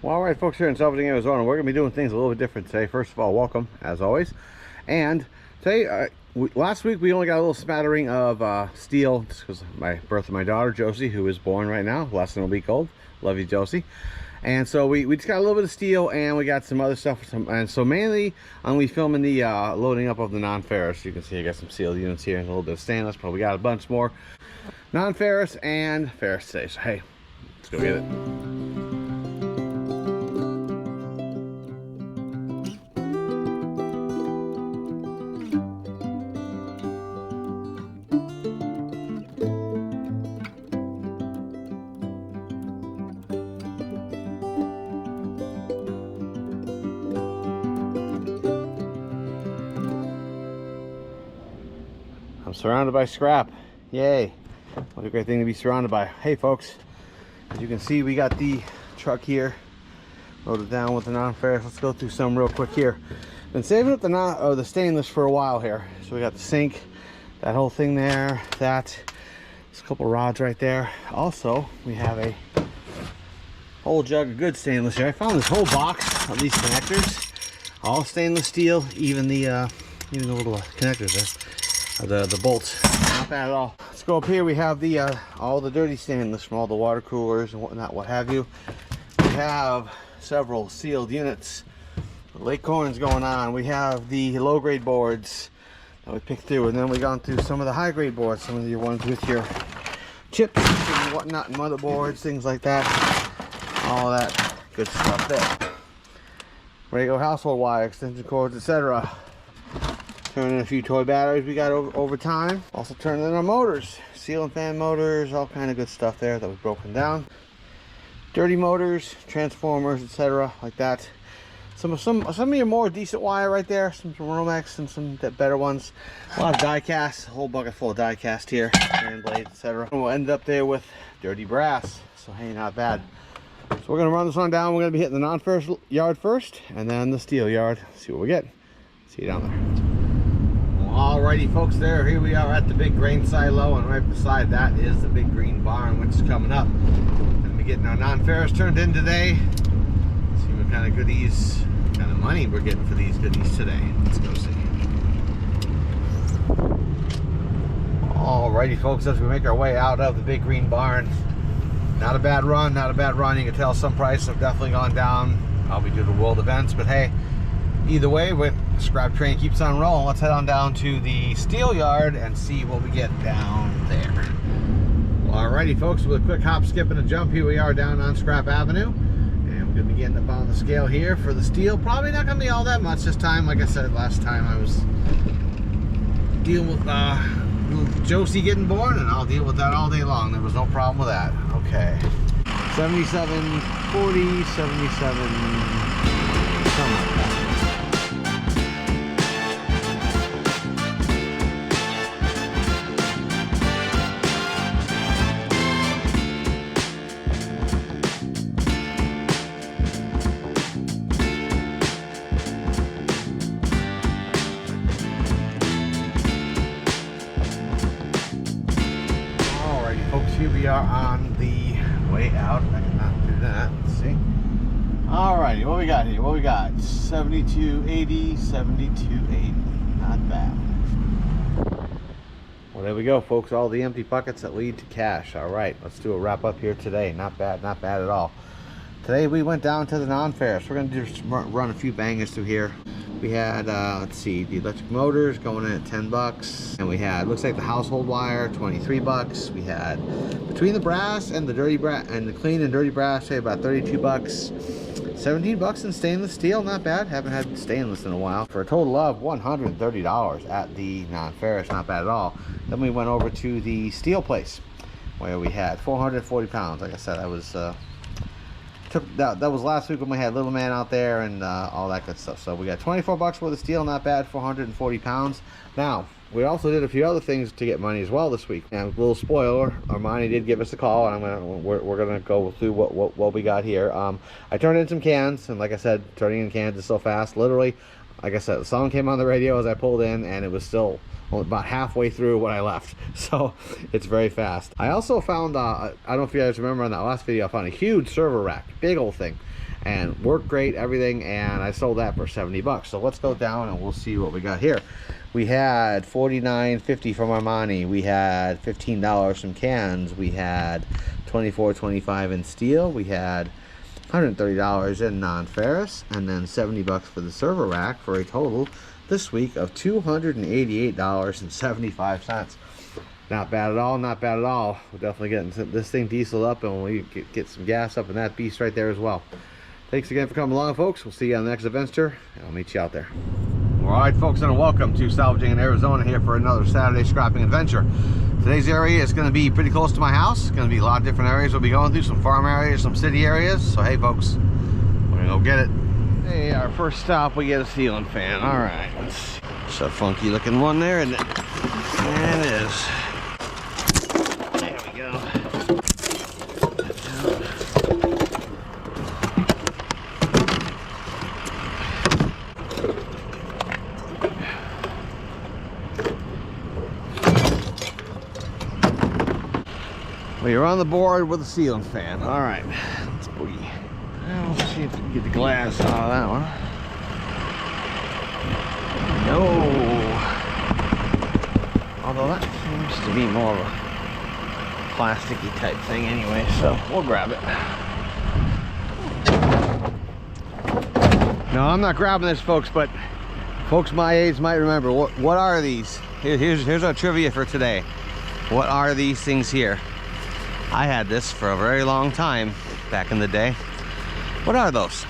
Well, all right, folks, here in Scavenging, Arizona, we're going to be doing things a little bit different today. First of all, welcome, as always. And today, last week, we only got a little smattering of steel, just because my birth of my daughter, Josie, who is born right now, less than a week old. Love you, Josie. And so we just got a little bit of steel, and we got some other stuff. And so mainly, I'm going to be filming the loading up of the non-ferrous. You can see I got some sealed units here and a little bit of stainless, but we got a bunch more non-ferrous and ferrous today. So, hey, let's go get it. I'm surrounded by scrap. Yay. What a great thing to be surrounded by. Hey folks, as you can see, we got the truck here loaded down with the non-ferrous. Let's go through some real quick here. Been saving up the stainless for a while here. So we got the sink, that whole thing there, there's a couple rods right there. Also, we have a whole jug of good stainless here. I found this whole box of these connectors, all stainless steel, even the little connectors there. The bolts, not bad at all. Let's go up here. We have the all the dirty stainless from all the water coolers and whatnot, what have you. We have several sealed units, lake corns going on. We have the low grade boards that we picked through, and then we gone through some of the high grade boards, some of the ones with your chips and whatnot, and motherboards, things like that. All that good stuff there. Regular household wire, extension cords, etc. Turning in a few toy batteries we got over time. Also turning in our motors, ceiling fan motors, all kind of good stuff there that was broken down. Dirty motors, transformers, etc. like that. Some of your more decent wire right there. Some Romex and some better ones. A lot of die cast, a whole bucket full of die cast here, iron blades, etc. And we'll end up there with dirty brass. So hey, not bad. So we're gonna run this one down. We're gonna be hitting the non-ferrous yard first, and then the steel yard. See what we get. See you down there. Alrighty folks, here we are at the big grain silo, and right beside that is the big green barn, which is coming up. Gonna be getting our non-ferrous turned in today. See what kind of goodies, what kind of money we're getting for these goodies today. Let's go see. Alrighty folks, as we make our way out of the big green barn, not a bad run, not a bad run. You can tell some prices have definitely gone down, probably due to world events, but hey, either way, the scrap train keeps on rolling. Let's head on down to the steel yard and see what we get down there. Alrighty folks, with a quick hop, skip, and a jump, here we are down on Scrap Avenue. And we're going to be getting up on the scale here for the steel. Probably not going to be all that much this time. Like I said, last time I was dealing with Josie getting born, and I'll deal with that all day long. There was no problem with that. Okay. 77.40, 77, something like that. Here we are on the way out. I cannot do that. Let's see. Alrighty, what we got here? What we got? 72.80, 72.80. Not bad. Well, there we go, folks. All the empty buckets that lead to cash. All right, let's do a wrap up here today. Not bad at all. Today we went down to the non-ferrous. We're going to just run a few bangers through here. We had, let's see, the electric motors going in at 10 bucks. And we had, looks like the household wire, 23 bucks. We had, between the brass and the dirty brass, and the clean and dirty brass, say about 32 bucks. 17 bucks in stainless steel, not bad. Haven't had stainless in a while. For a total of $130 at the non-ferrous, not bad at all. Then we went over to the steel place, where we had 440 pounds. Like I said, that was, that was last week when we had little man out there and all that good stuff. So we got 24 bucks worth of steel, not bad. 440 pounds. Now we also did a few other things to get money as well this week. And a little spoiler, Armani did give us a call, and we're gonna go through what we got here. I turned in some cans, and like I said, turning in cans is so fast. Literally, like I said, the song came on the radio as I pulled in, and it was still only about halfway through what I left, so it's very fast. I also found, I don't know if you guys remember on that last video, I found a huge server rack, big old thing, and worked great, everything, and I sold that for 70 bucks. So let's go down and we'll see what we got here. We had $49.50 from Armani. We had $15 from cans. We had $24.25 in steel. We had $130 in non-ferrous, and then 70 bucks for the server rack, for a total this week of $288.75. Not bad at all, not bad at all. We're definitely getting this thing dieseled up, and we get some gas up in that beast right there as well. Thanks again for coming along, folks. We'll see you on the next adventure, and I'll meet you out there. All right, folks, and welcome to Salvaging in Arizona, here for another Saturday scrapping adventure. Today's area is going to be pretty close to my house. It's going to be a lot of different areas we'll be going through, some farm areas, some city areas. So hey, folks, we're going to go get it. Hey, our first stop, we get a ceiling fan. All right, let's see. It's a funky looking one there, isn't it? There it is. There we go. Well, you're on the board with a ceiling fan. All right, let's boogie. Well, let's see if we can get the glass out of that one. No. Although that seems to be more of a plasticky type thing anyway, so we'll grab it. No, I'm not grabbing this, folks, but folks my age might remember. What are these? Here's our trivia for today. What are these things here? I had this for a very long time back in the day. What are those?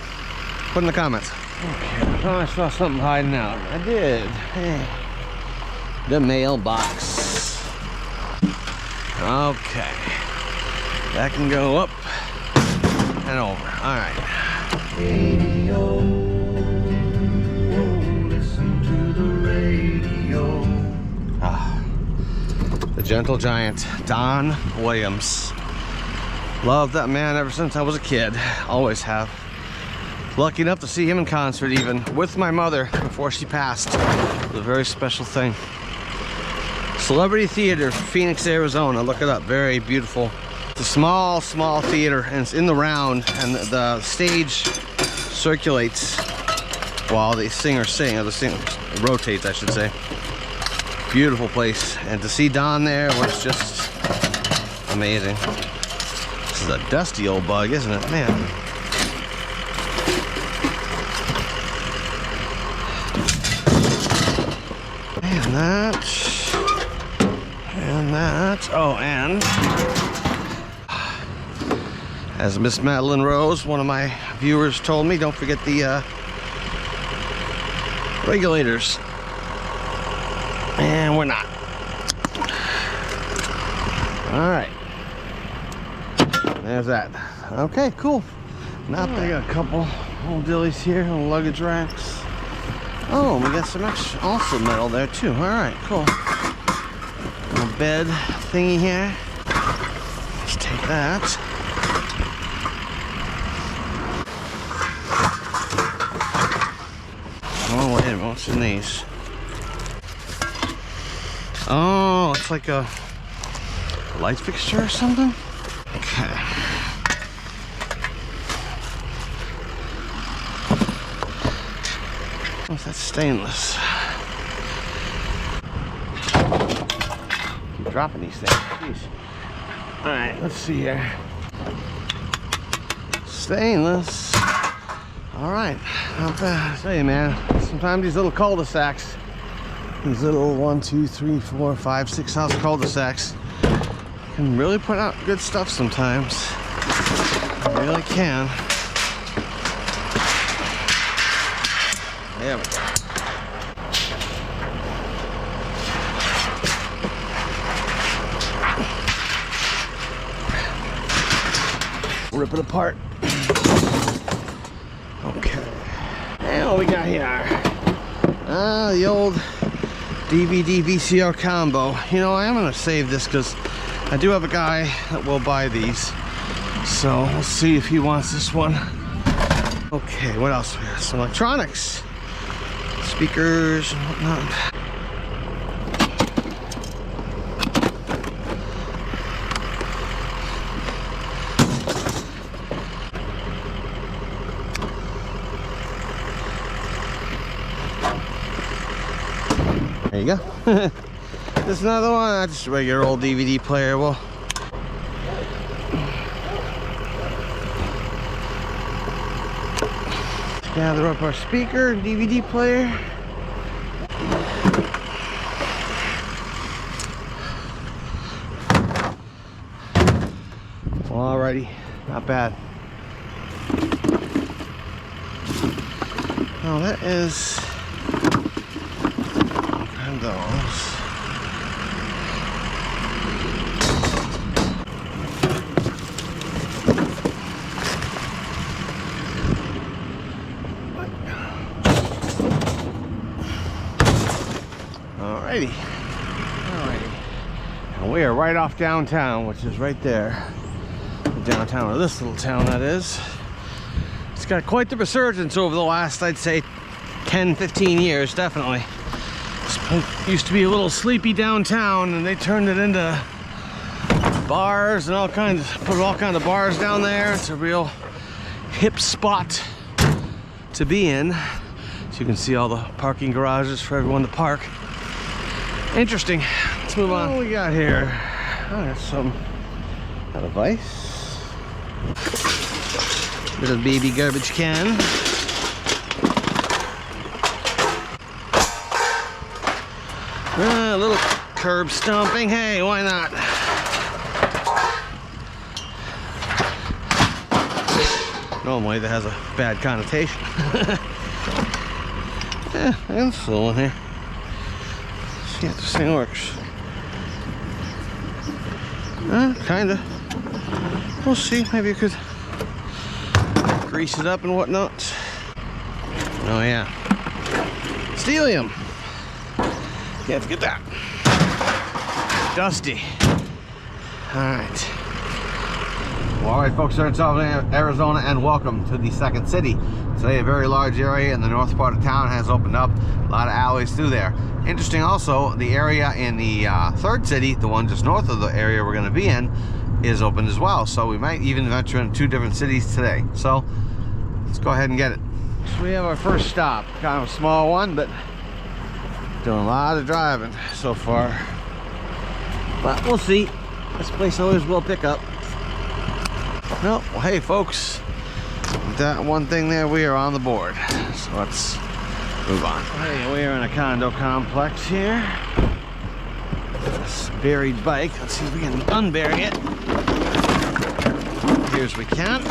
Put in the comments. Okay, I thought I saw something hiding out. I did. Hey. The mailbox. Okay. That can go up and over. All right. Radio. Listen to the radio. Ah. The gentle giant, Don Williams. Loved that man ever since I was a kid. Always have. Lucky enough to see him in concert, even with my mother before she passed. It was a very special thing. Celebrity Theater, Phoenix, Arizona. Look it up. Very beautiful. It's a small theater, and it's in the round, and the stage circulates while the singers sing, or the singer rotates, I should say. Beautiful place, and to see Don there was just amazing. This is a dusty old bug, isn't it, man? And that, oh, and as Miss Madeline Rose, one of my viewers, told me, don't forget the regulators. And we're not. All right. There's that. Okay, cool. Not bad. I got a couple old dillies here, little luggage racks. Oh, we got some extra also metal there too. All right, cool. Little bed thingy here. Let's take that. Oh, wait a minute, what's in these? Oh, it's like a light fixture or something? Okay. What's that stainless? Keep dropping these things. Jeez. Alright, let's see here. Stainless. Alright, not bad. I tell you, man, sometimes these little cul-de-sacs, these little 1, 2, 3, 4, 5, 6 house cul-de-sacs can really put out good stuff sometimes. They really can. There we go. Rip it apart. Okay. And what we got here? The old DVD VCR combo. You know, I am gonna save this because I do have a guy that will buy these. So we'll see if he wants this one. Okay, what else? We got some electronics, speakers and whatnot. There you go. There's another one. Just a regular old DVD player. Well, gather up our speaker and DVD player. Alrighty, not bad. Oh, that is one of those. Alrighty. And we are right off downtown, which is right there. The downtown of this little town, that is. It's got quite the resurgence over the last, I'd say, 10-15 years, definitely. This used to be a little sleepy downtown, and they turned it into bars and all kinds, put all kinds of bars down there. It's a real hip spot to be in. So you can see all the parking garages for everyone to park. Interesting. Let's move on. What we got here? Oh, there's some out of ice. Little baby garbage can. A little curb stomping. Hey, why not? Normally that has a bad connotation. Yeah, I'm full in here. See if this thing works. Kinda. We'll see. Maybe you could grease it up and whatnot. Oh yeah. Stellium. Can't forget that. Dusty. Alright. Well, alright folks, we're in Southern Arizona and welcome to the second city. Today a very large area in the north part of town has opened up. A lot of alleys through there. Interesting also, the area in the third city, the one just north of the area we're going to be in, is open as well. So we might even venture in two different cities today. So let's go ahead and get it. So we have our first stop. Kind of a small one, but doing a lot of driving so far. But we'll see. This place always will pick up. No, well, hey folks, with that one thing there, we are on the board. So let's move on. Hey, we are in a condo complex here. This buried bike. Let's see if we can unbury it. Here's we can.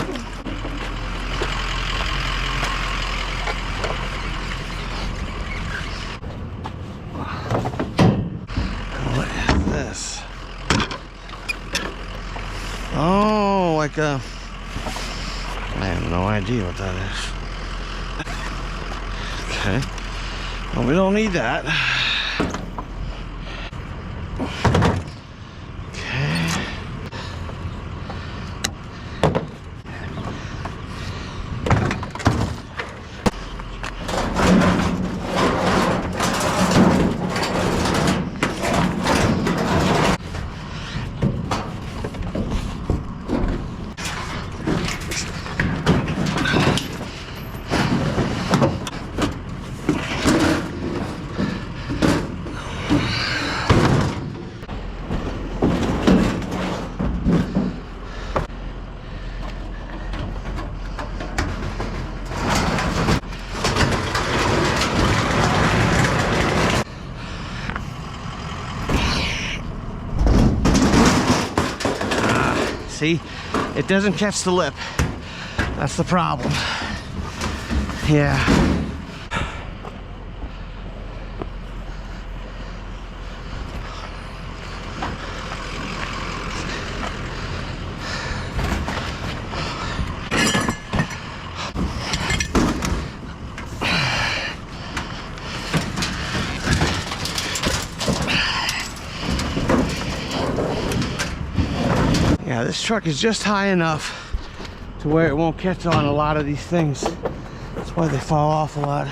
What is this? Oh, like a... I have no idea what that is. Okay. Well, we don't need that. Okay. See, it doesn't catch the lip. That's the problem. Yeah. Yeah, this truck is just high enough to where it won't catch on a lot of these things. That's why they fall off a lot.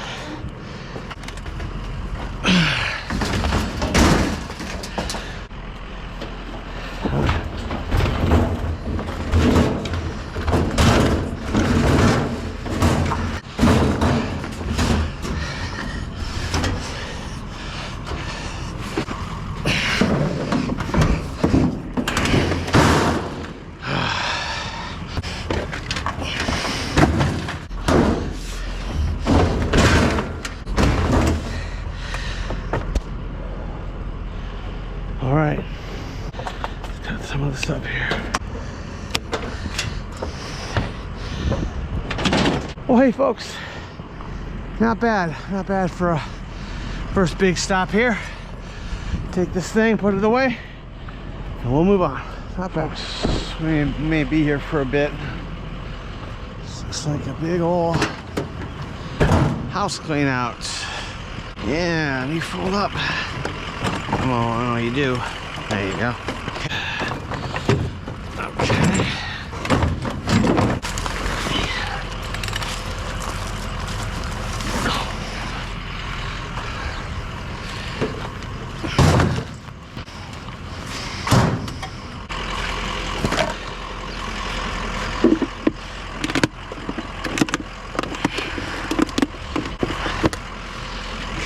this up here. Well, hey folks, not bad for a first big stop here. Take this thing, put it away, and we'll move on. Not bad. We may be here for a bit. This looks like a big old house clean out. Yeah, and you fold up. Come on, I know you do. There you go.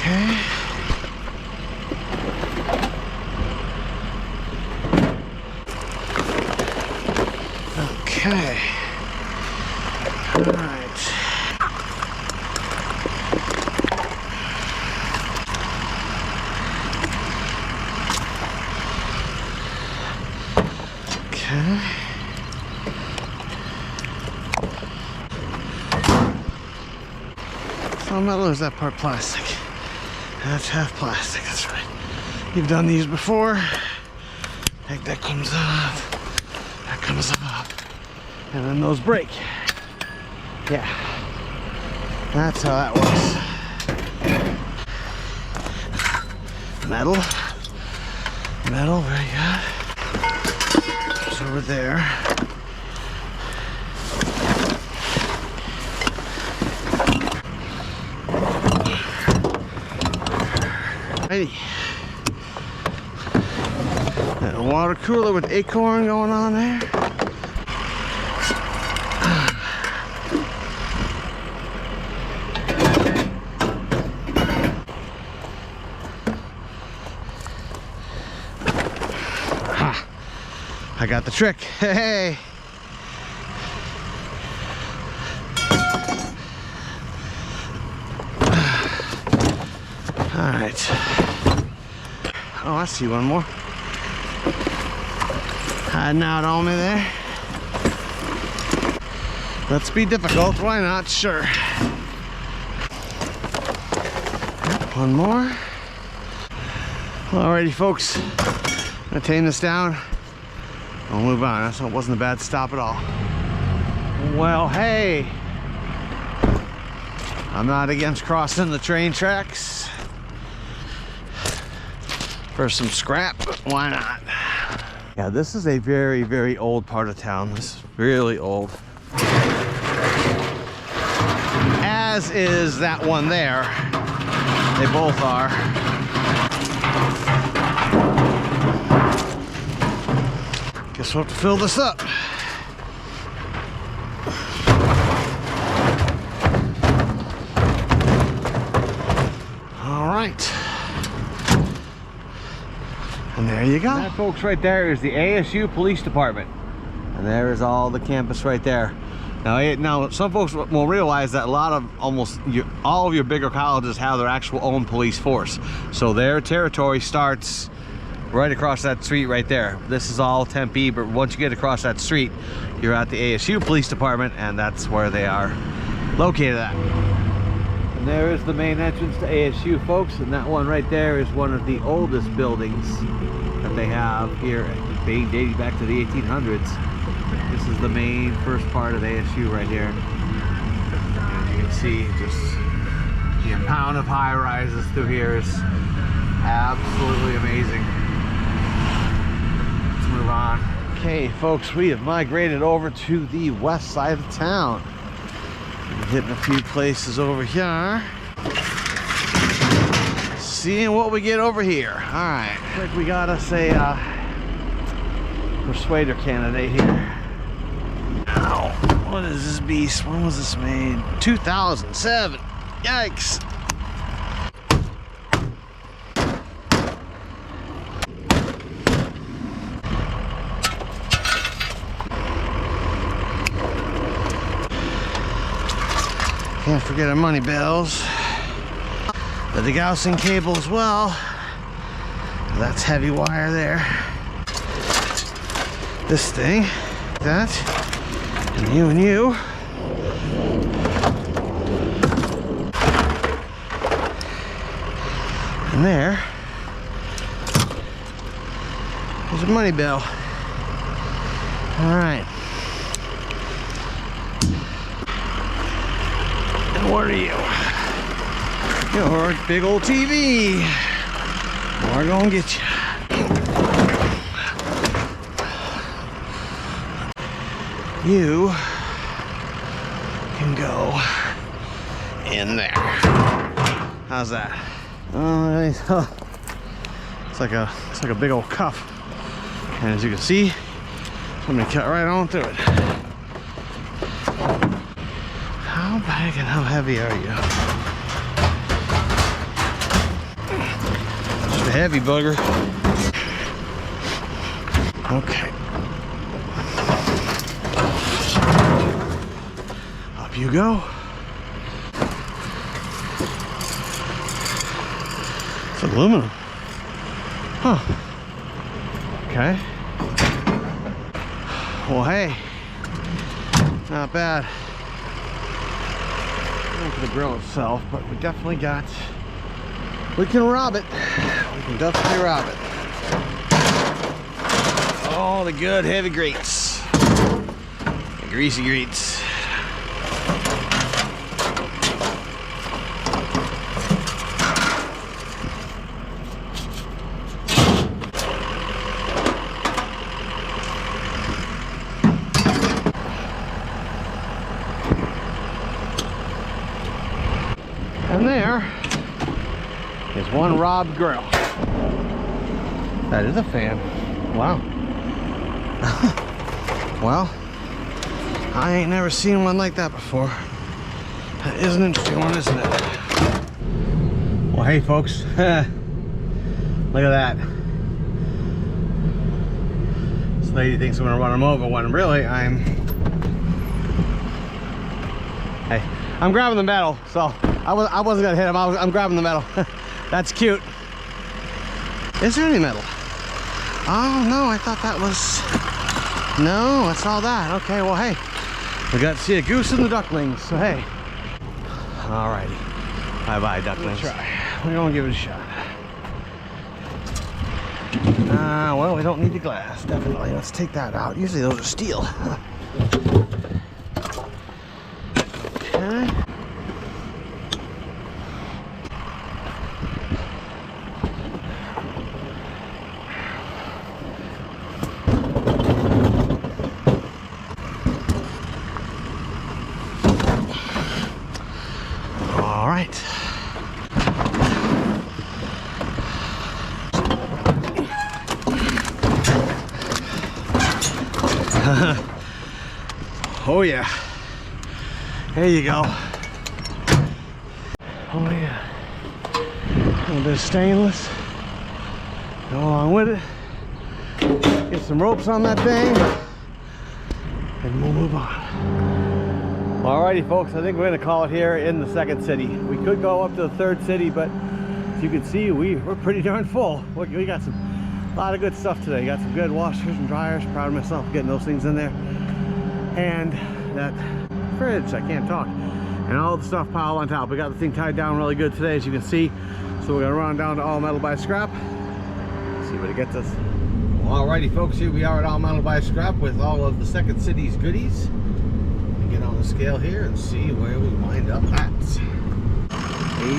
Okay. Okay. All right. Okay. So metal, or is that part plastic? That's half plastic, that's right. You've done these before. Like that comes off. That comes off. And then those break. Yeah, that's how that works. Metal, metal, very good. It's over there. Righty. Got a water cooler with acorn going on there. I got the trick. Hey. All right. Oh, I see one more. Hiding out on me there. Let's be difficult. Why not? Sure. One more. Alrighty, folks. I'm gonna tame this down. I'll move on. That wasn't a bad stop at all. Well, hey, I'm not against crossing the train tracks for some scrap, but why not? Yeah, this is a very, very old part of town. This is really old. As is that one there. They both are. Guess we'll have to fill this up. All right. And there you go. That, folks, right there is the ASU Police Department. And there is all the campus right there. Now some folks will realize that a lot of all of your bigger colleges have their actual own police force. So their territory starts right across that street right there. This is all Tempe, but once you get across that street, you're at the ASU Police Department, and that's where they are located at. And there is the main entrance to ASU, folks, and that one right there is one of the oldest buildings that they have here, dating back to the 1800s. This is the main first part of ASU right here. As you can see, just the amount of high rises through here is absolutely amazing. Move on. Okay, folks, we have migrated over to the west side of town. We're hitting a few places over here. Seeing what we get over here. All right, looks like we got us a persuader candidate here. Ow, what is this beast? When was this made? 2007. Yikes. Can't forget our money bells. The degaussing cable as well. That's heavy wire there. this thing, that, and you. And there's a money bell. All right. And what are you? You're a big old TV. We're gonna get you. You can go in there. How's that? Oh, it's like a big old cuff. And as you can see, I'm gonna cut right on through it. How big and how heavy are you? Just a heavy bugger. Okay. Up you go. It's aluminum. Huh. Okay. Well, hey, not bad. Not for the grill itself, but we definitely got, we can rob it. We can definitely rob it. All the good heavy grates. The greasy grates. And there is one robbed grill. That is a fan. Wow. Well, I ain't never seen one like that before. That is an interesting one, isn't it? Well, hey folks, look at that. This lady thinks I'm gonna run him over when really I'm grabbing the metal, so I wasn't gonna hit him. I'm grabbing the metal. That's cute. Is there any metal? Oh no, I thought that was. No, that's all that. Okay, well hey, we got to see a goose and the ducklings. So hey, alrighty, bye bye ducklings. We'll try. We're gonna give it a shot. Well, we don't need the glass. Definitely. Let's take that out. Usually those are steel. Okay. All right. Oh yeah. There you go. Oh yeah. A little bit of stainless. Go along with it. Get some ropes on that thing. And we'll move on. Alrighty folks, I think we're gonna call it here in the second city. We could go up to the third city, but as you can see, we're pretty darn full. We got a lot of good stuff today. Got some good washers and dryers. Proud of myself for getting those things in there. And that fridge, I can't talk. And all the stuff piled on top. We got the thing tied down really good today, as you can see. So we're gonna run down to All Metal by Scrap. See what it gets us. Alrighty folks, here we are at All Metal by Scrap with all of the second city's goodies. We get on the scale here and see where we wind up at. 80.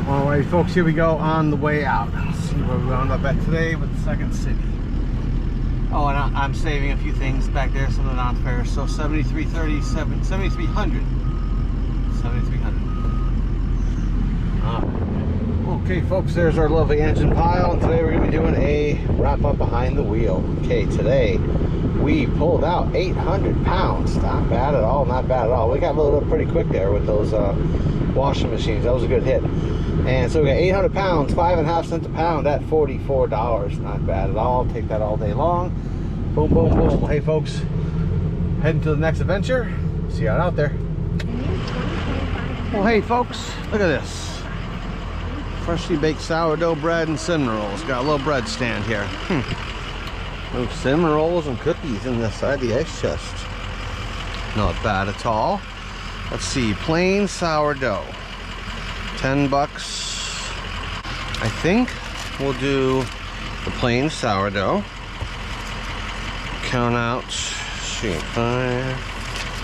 Alright folks, here we go on the way out. Let's see where we wound up at today with the second city. Oh, and I'm saving a few things back there, some of the non-ferrous. So 7337, 7300. 7300. Okay folks, there's our lovely engine pile, and today we're going to be doing a wrap up behind the wheel. Okay, today we pulled out 800 pounds. Not bad at all, not bad at all. We got loaded up pretty quick there with those washing machines. That was a good hit. And so we got 800 pounds, 5.5 cents a pound at $44. Not bad at all. Take that all day long. Boom, boom, boom. Well, hey folks, heading to the next adventure. See you out there. Well, hey folks, look at this. Freshly baked sourdough bread and cinnamon rolls. Got a little bread stand here. Those cinnamon rolls and cookies in the side of the ice chest. Not bad at all. Let's see, plain sourdough. 10 bucks. I think we'll do the plain sourdough. Count out. See, 5,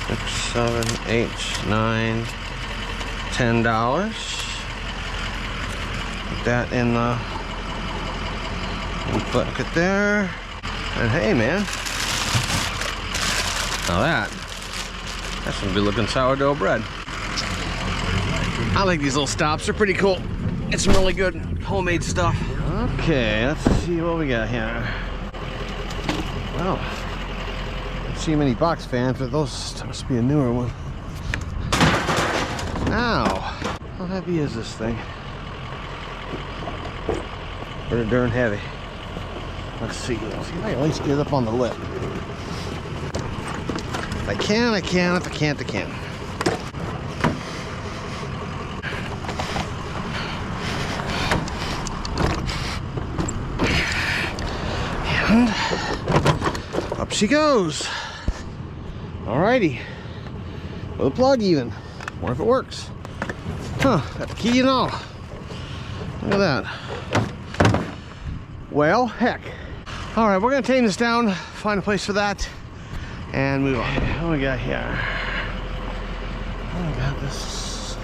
6, 7, 8, 9, $10. Put that in the bucket there. And hey man, now that's some good looking sourdough bread. I like these little stops, they're pretty cool. It's some really good homemade stuff. Okay, let's see what we got here. Well, I don't see many box fans, but those must be a newer one. Now, how heavy is this thing? Pretty darn heavy. Let's see if I can at least get up on the lip. If I can, I can. If I can't, I can. And up she goes. Alrighty. With a plug even. Wonder if it works. Huh, got the key and all. Look at that. Well, heck. All right, we're gonna tame this down, find a place for that, and move on. What do we got here? Oh, we got this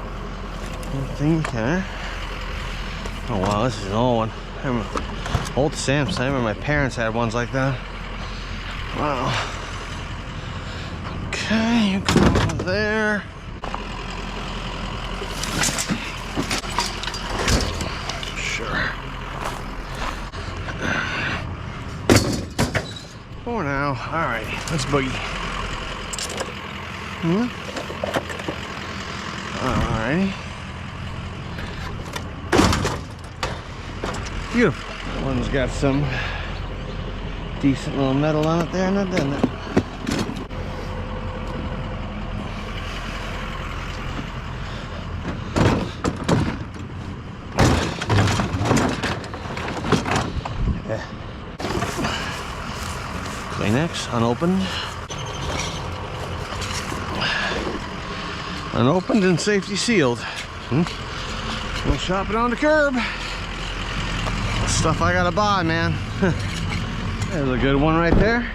little thing here. Oh wow, this is an old one. I remember, old Samsung. I remember my parents had ones like that. Wow. Okay, you go over there. For now, alright, let's boogie. Alrighty. Beautiful. That one's got some decent little metal on it there, not doesn't it? Kleenex, unopened. Unopened and safety sealed. We'll shop it on the curb. Stuff I gotta buy, man. There's a good one right there.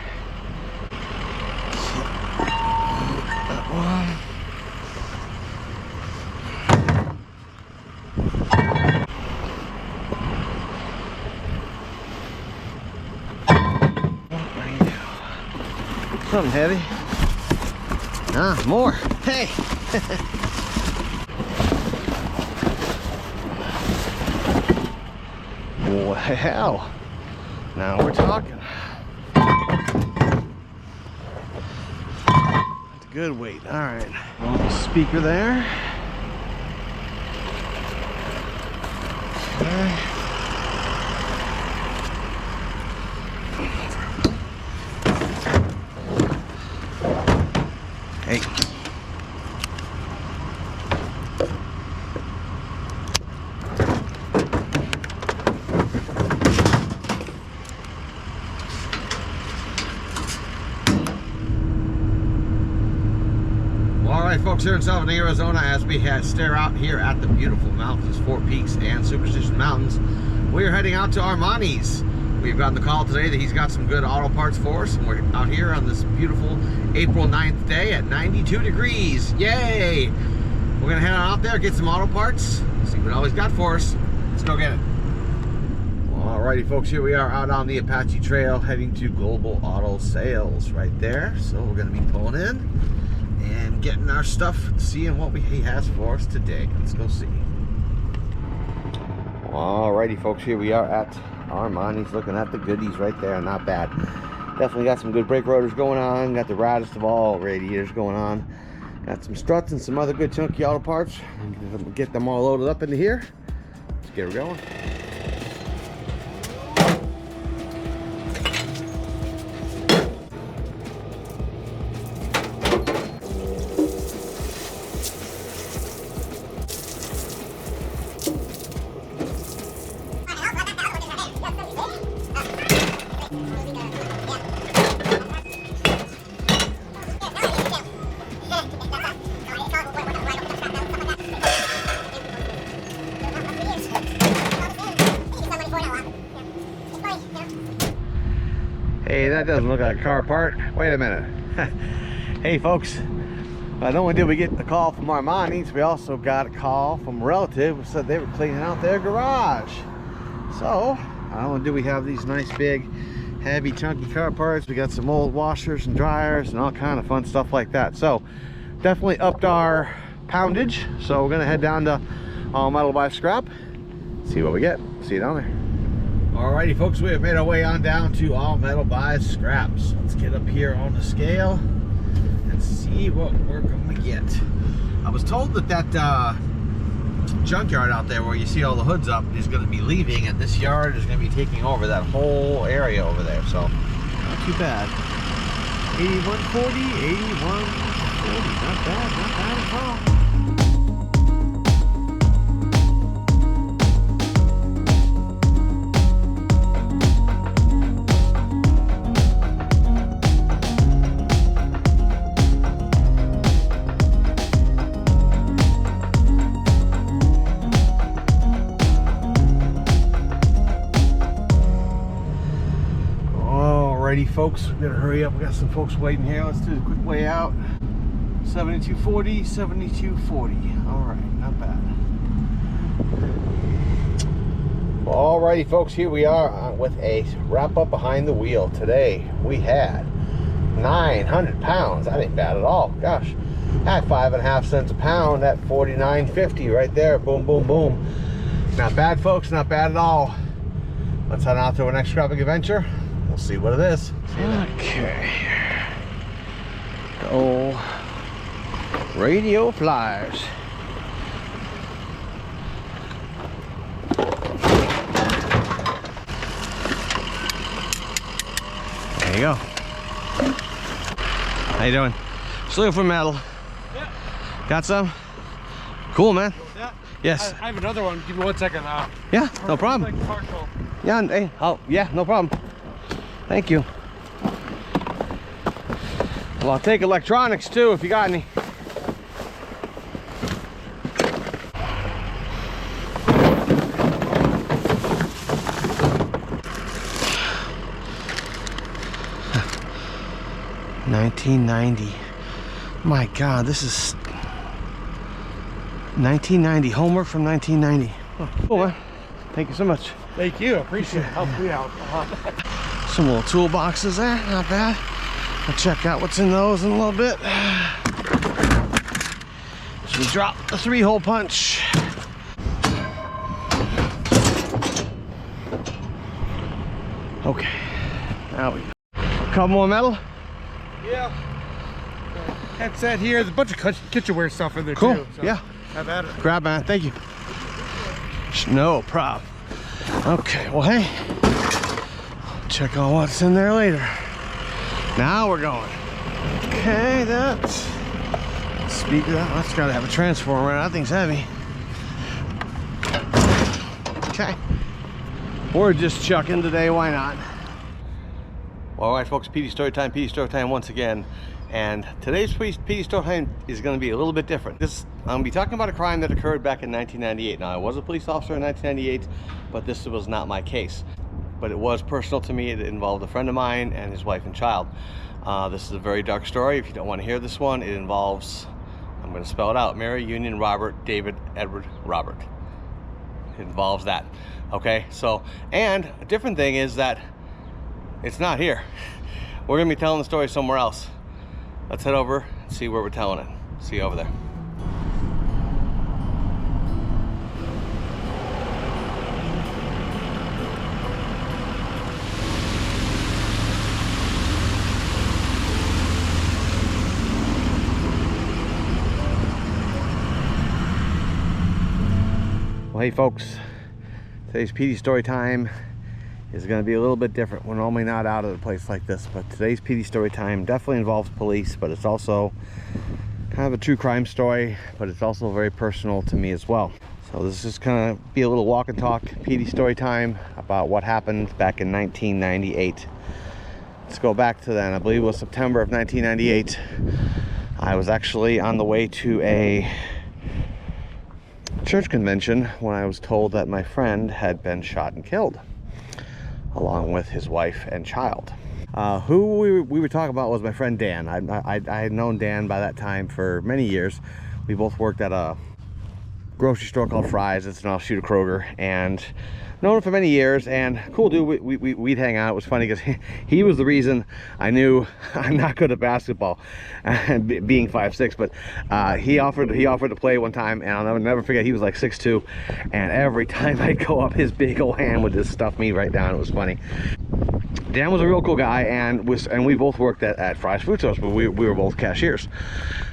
That one. Something heavy. Ah, more. Hey. Wow. Now we're talking. That's a good weight. All right. Little speaker there. Okay. Hey. Alright folks, here in Southern Arizona, as we stare out here at the beautiful mountains, Fort Peaks and Superstition Mountains, we are heading out to Armani's. We've gotten the call today that he's got some good auto parts for us, and we're out here on this beautiful April 9th day at 92 degrees. Yay! We're gonna head on out there, get some auto parts, see what all he's got for us. Let's go get it. Alrighty folks, here we are out on the Apache Trail heading to Global Auto Sales right there. So we're gonna be pulling in and getting our stuff, seeing what he has for us today. Let's go see. Alrighty folks, here we are at Armani's, looking at the goodies right there. Not bad. Definitely got some good brake rotors going on. Got the raddest of all radiators going on. Got some struts and some other good chunky auto parts. Get them all loaded up into here. Let's get her going. Hey, that doesn't look like a car part. Wait a minute. Hey folks, not only did we get a call from Armani's, we also got a call from a relative who said they were cleaning out their garage. So, not only do we have these nice big heavy chunky car parts, we got some old washers and dryers and all kind of fun stuff like that. So definitely upped our poundage. So we're gonna head down to All Metal Buy Scrap, see what we get. See you down there. Alrighty folks, we have made our way on down to All Metal Buy Scraps. Let's get up here on the scale and see what we're gonna get. I was told that junkyard out there where you see all the hoods up is gonna be leaving, and this yard is gonna be taking over that whole area over there. So not too bad. 8140, 8140, not bad at all. Alrighty folks, we better hurry up. We got some folks waiting here. Let's do the quick way out. 7240, 7240. Alright, not bad. Alrighty folks, here we are with a wrap up behind the wheel. Today we had 900 pounds. That ain't bad at all. Gosh, at 5.5 cents a pound at 49.50 right there. Boom, boom, boom. Not bad folks, not bad at all. Let's head out to our next scrapping adventure. We'll see what it is. Okay. The old radio flyers. There you go. How you doing? Just looking for metal. Yeah. Got some? Cool, man. Yeah. Yes. I have another one. Give me 1 second. Yeah, no problem. Like partial. Yeah, hey, yeah, no problem. Thank you. Well, I'll take electronics too if you got any. $19.90. My God, this is 1990. Homework from 1990. Oh, cool, man. Thank you so much. Thank you. Appreciate it. Help me out. Some little toolboxes there, not bad. I'll check out what's in those in a little bit. So we drop the 3-hole punch. Okay, now we go. Couple more metal. Yeah. Headset here. There's a bunch of kitchenware stuff in there Cool. too. So Yeah. have at it. Grab, man. Thank you. No problem. Okay, well, hey. Check on what's in there later. Now we're going. Okay, that's speaker. That's got to have a transformer. That thing's heavy. Okay, we're just chucking today. Why not? Well, all right, folks. PD story time. PD story time once again. And today's PD story time is going to be a little bit different. I'm going to be talking about a crime that occurred back in 1998. Now, I was a police officer in 1998, but this was not my case. But it was personal to me. It involved a friend of mine and his wife and child. This is a very dark story. If you don't want to hear this one, it involves, I'm going to spell it out, Mary, Union, Robert, David, Edward, Robert. It involves that. Okay, so, and a different thing is that it's not here. We're going to be telling the story somewhere else. Let's head over and see where we're telling it. See you over there. hey folks, today's PD story time is going to be a little bit different. We're normally not out at a place like this, but today's PD story time definitely involves police, but it's also kind of a true crime story, but it's also very personal to me as well. So this is going to be a little walk and talk PD story time about what happened back in 1998. Let's go back to then. I believe it was September of 1998. I was actually on the way to a church convention when I was told that my friend had been shot and killed, along with his wife and child. Who we were talking about was my friend Dan. I had known Dan by that time for many years. We both worked at a grocery store called Fry's. It's an offshoot of Kroger, and known him for many years, and cool dude. We'd hang out. It was funny because he was the reason I knew I'm not good at basketball, being 5'6", but he offered to play one time, and I'll never forget. He was like 6'2", and every time I'd go up, his big old hand would just stuff me right down. It was funny. Dan was a real cool guy, and we both worked at Fry's Food Source, but we were both cashiers.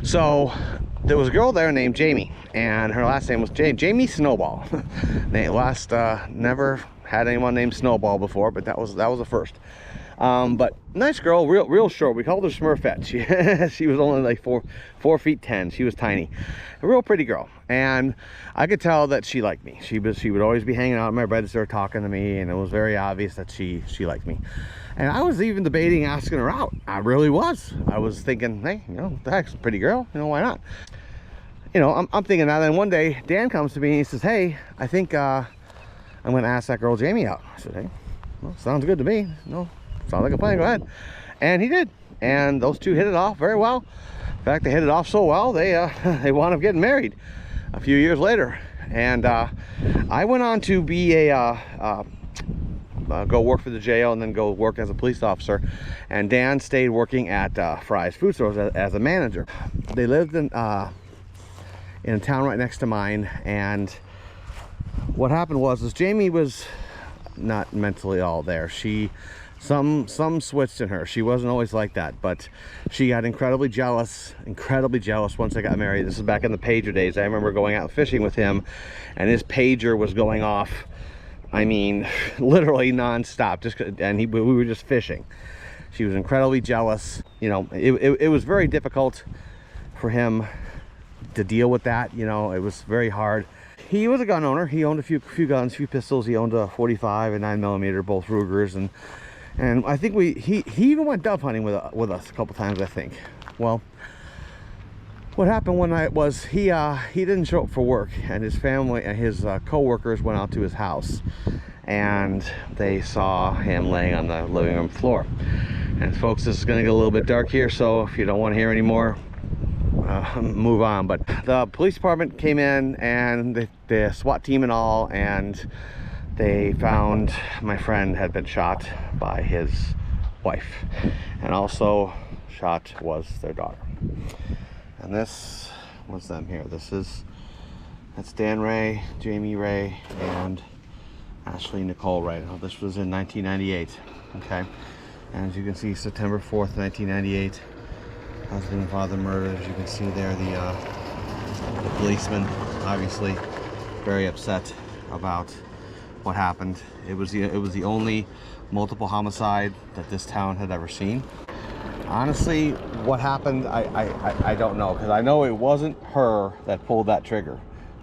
So there was a girl there named Jamie, and her last name was Jamie Snowball. Never had anyone named Snowball before, but that was the first. But nice girl, real short. We called her Smurfette. She was only like 4 feet 10. She was tiny, a real pretty girl, and I could tell that she liked me. She would always be hanging out at my register talking to me, and it was very obvious that she liked me. And I was even debating asking her out. I really was. I was thinking, hey, you know, that's a pretty girl. You know, why not? You know, I'm thinking that. And one day, Dan comes to me and he says, hey, I think I'm going to ask that girl Jamie out. I said, hey, well, sounds good to me. No, sounds like a plan. Go ahead. And he did. And those two hit it off very well. In fact, they hit it off so well, they wound up getting married a few years later. And I went on to be go work for the jail and then go work as a police officer. And Dan stayed working at Fry's Food Stores as a manager. They lived in a town right next to mine, and what happened was Jamie was not mentally all there. Some switched in her. She wasn't always like that, but she got incredibly jealous once they got married. This is back in the pager days. I remember going out fishing with him, and his pager was going off, I mean, literally non-stop, we were just fishing. She was incredibly jealous. You know, it was very difficult for him to deal with that. You know, it was very hard. He was a gun owner. He owned a few guns, a few pistols. He owned a 45 and 9mm, both Rugers, and I think he even went dove hunting with us a couple times, I think. Well, what happened one night was he didn't show up for work, and his family and his co-workers went out to his house, and they saw him laying on the living room floor. And folks, this is going to get a little bit dark here, so if you don't want to hear any more, move on. But the police department came in, and the SWAT team and all, and they found my friend had been shot by his wife, and also shot was their daughter. And this was them here. That's Dan Ray, Jamie Ray, and Ashley Nicole Ray. Now, this was in 1998. Okay, and as you can see, September 4th, 1998. Husband and father murdered. As you can see there, the policeman obviously very upset about what happened. It was the only multiple homicide that this town had ever seen. Honestly, what happened, I don't know, because I know it wasn't her that pulled that trigger.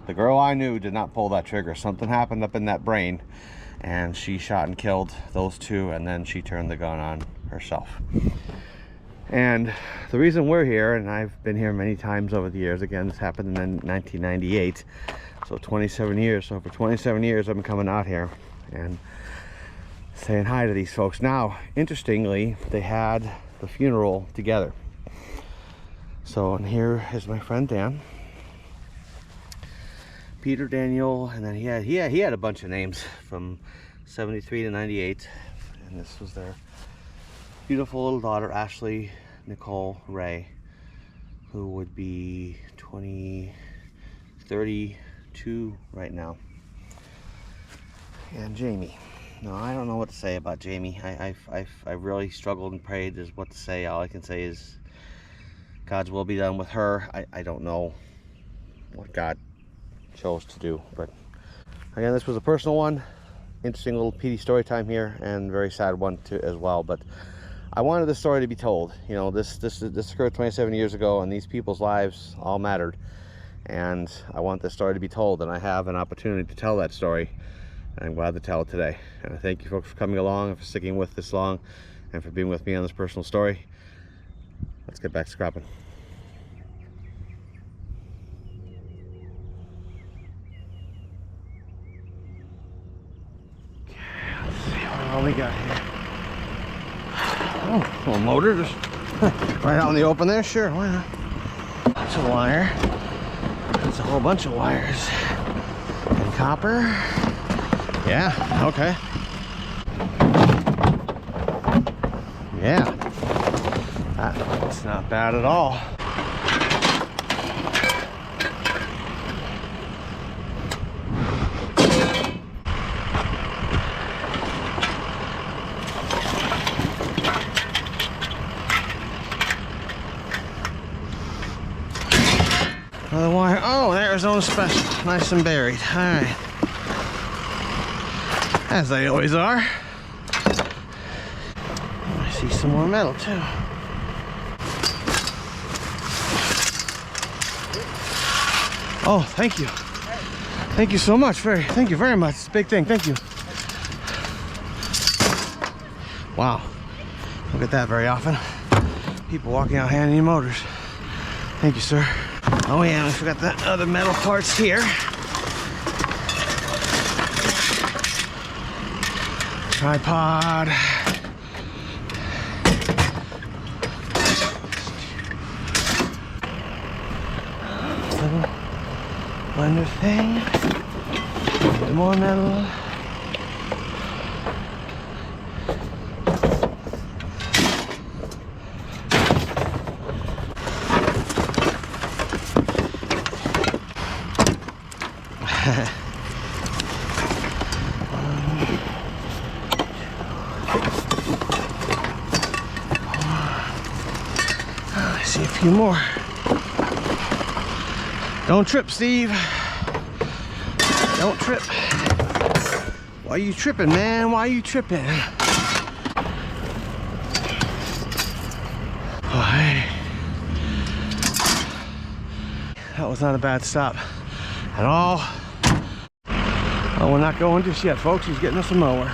The girl I knew did not pull that trigger. Something happened up in that brain, and she shot and killed those two, and then she turned the gun on herself. And the reason we're here, and I've been here many times over the years, again, this happened in 1998, so 27 years. So for 27 years, I've been coming out here and saying hi to these folks. Now, interestingly, they had the funeral together. So, and here is my friend Dan, Peter, Daniel, and then he had a bunch of names from 73 to 98, and this was their beautiful little daughter, Ashley Nicole Ray, who would be 32 right now. And Jamie. No, I don't know what to say about Jamie. I've really struggled and prayed is what to say. All I can say is God's will be done with her. I don't know what God chose to do, but Again, this was a personal one. Interesting little PD story time here, and very sad one too as well. But I wanted this story to be told. You know, this occurred 27 years ago, and these people's lives all mattered. And I want this story to be told, and I have an opportunity to tell that story. And I'm glad to tell it today. And I thank you folks for coming along and for sticking with this long, and for being with me on this personal story. Let's get back to scrapping. What we got here? Oh, little motor just right out in the open there. Sure, why not? That's a wire. That's a whole bunch of wires. And copper. Yeah, okay. Yeah. That's not bad at all. Another wire. Oh, Arizona Special. Nice and buried. Alright. As they always are. I see some more metal too. Oh, thank you. Thank you so much. Thank you very much. It's a big thing. Thank you. Wow. Don't get that very often. People walking out handing you motors. Thank you, sir. Oh yeah, I forgot the other metal parts here. Tripod. Little blender thing. More metal. I see a few more. Don't trip, Steve. Don't trip. Why are you tripping, man? Why are you tripping? Oh, hey. That was not a bad stop at all. Oh, we're not going just yet, folks. He's getting us a mower.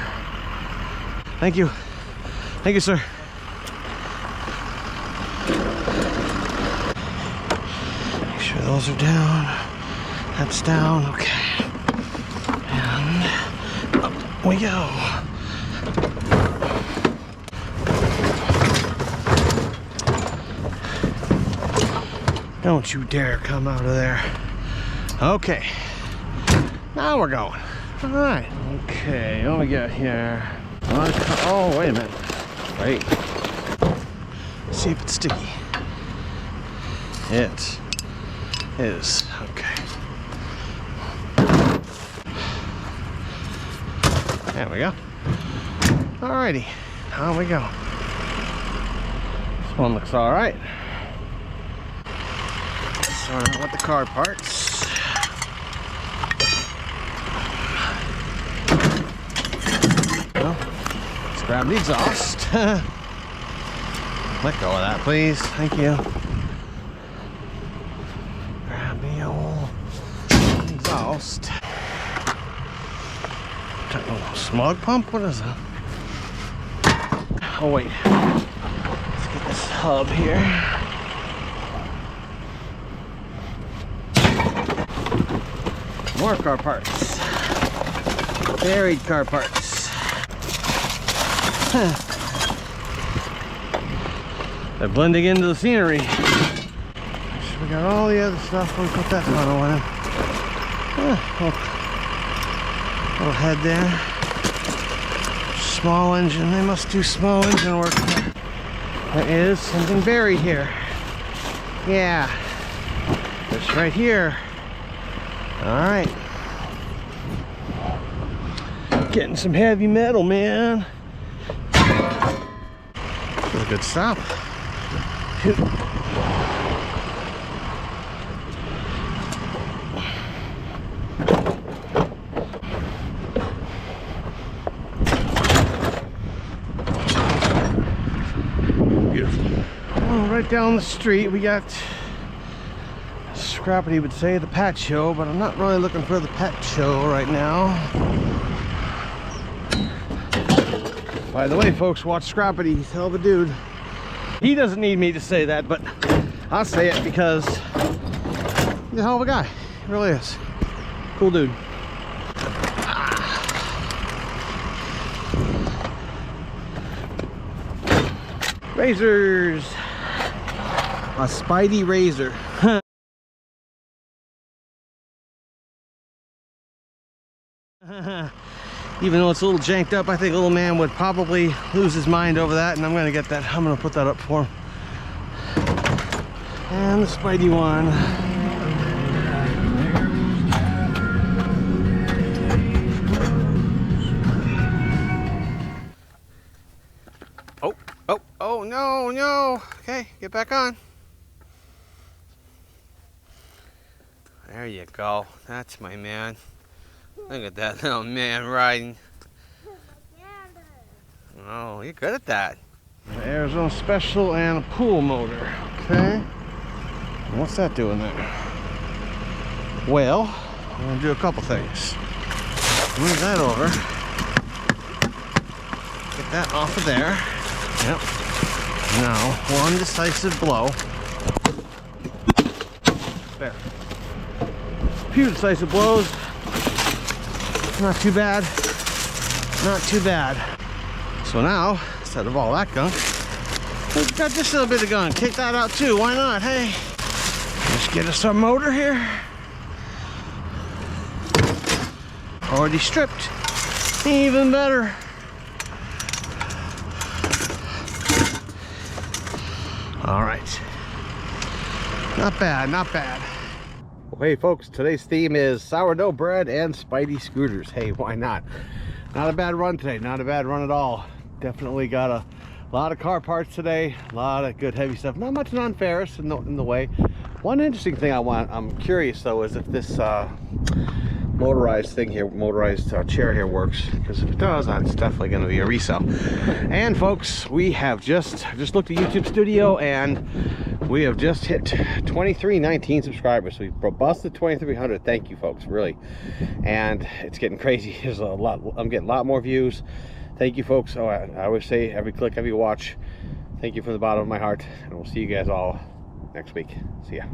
Thank you. Thank you, sir. Make sure those are down. That's down. Okay. And up we go. Don't you dare come out of there. Okay. Now we're going. All right. Okay, what we got here? Oh, wait a minute. Wait. Let's see if it's sticky. It is. Okay. There we go. Alrighty. How we go? This one looks alright. Start out with the car parts. Let's grab the exhaust. Let go of that, please. Thank you. Grab the old exhaust. Oh, smog pump? What is that? Oh, wait. Let's get this hub here. More car parts. Buried car parts. They're blending into the scenery. So we got all the other stuff. We'll put that funnel in. Little head there. Small engine. They must do small engine work. There is something buried here. Yeah. It's right here. Alright. Getting some heavy metal, man. That was a good stop. Shoot. right down the street we got, Scrappity would say, the pet show, but I'm not really looking for the pet show right now. By the way, folks, watch Scrappity. He's a hell of a dude. He doesn't need me to say that, but I'll say it because he's a hell of a guy. He really is. Cool dude. Razors. A Spidey razor. Even though it's a little janked up, I think little man would probably lose his mind over that, and I'm gonna get that. I'm gonna put that up for him. And the Spidey one. Oh, no, no. Okay, get back on. There you go. That's my man. Look at that little man riding. Oh, you're good at that. Arizona Special and a pool motor. Okay. What's that doing there? Well, I'm gonna do a couple things. Move that over. Get that off of there. Yep. Now, one decisive blow. There. A few decisive blows. Not too bad. Not too bad. So now, instead of all that gunk, we've got this little bit of gunk. Take that out too. Why not? Hey, let's get us some motor here. Already stripped. Even better. All right. Not bad, not bad. Well, hey folks, today's theme is sourdough bread and Spidey scooters. Hey, why not? Not a bad run today, not a bad run at all. Definitely got a lot of car parts today, a lot of good heavy stuff. Not much non-ferrous in the way. One interesting thing I'm curious though, is if this motorized thing here, motorized chair here works, because if it does, it's definitely going to be a resale. And folks, we have just looked at YouTube Studio, and we have just hit 2319 subscribers. So we've busted 2300. Thank you folks, really. And it's getting crazy. There's a lot, I'm getting a lot more views. Thank you folks. Oh, I always say, every click, every watch, thank you from the bottom of my heart, and we'll see you guys all next week. See ya.